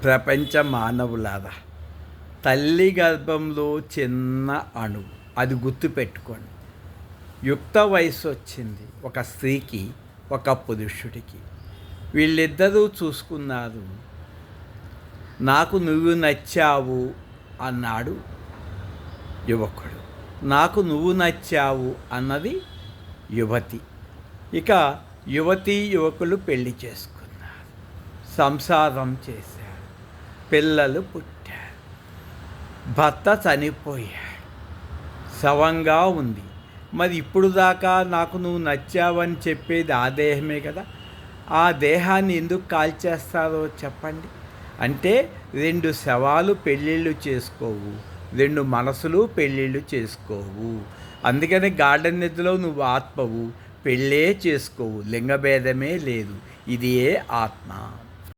ప్రపంచ మానవులారా, తల్లి గర్భంలో చిన్న అణువు, అది గుర్తుపెట్టుకోండి. యుక్త వయసు వచ్చింది ఒక స్త్రీకి, ఒక పురుషుడికి. వీళ్ళిద్దరూ చూసుకున్నారు. నాకు నువ్వు నచ్చావు అన్నాడు యువకుడు, నాకు నువ్వు నచ్చావు అన్నది యువతి. ఇక యువకులు పెళ్లి చేసుకున్నారు, సంసారం చేశారు, పిల్లలు పుట్టారు. భర్త చనిపోయాడు, శవంగా ఉంది. మరి ఇప్పుడు దాకా నాకు నువ్వు నచ్చావని చెప్పేది ఆ దేహమే కదా. ఆ దేహాన్ని ఎందుకు కాల్చేస్తారో చెప్పండి. అంటే 2 శవాలు పెళ్ళిళ్ళు చేసుకోవు, 2 మనసులు పెళ్ళిళ్ళు చేసుకోవు. అందుకని గార్డెన్ నిద్రలో నువ్వు ఆత్మవు, పెళ్ళే చేసుకోవు, లింగభేదమే లేదు. ఇదే ఆత్మ.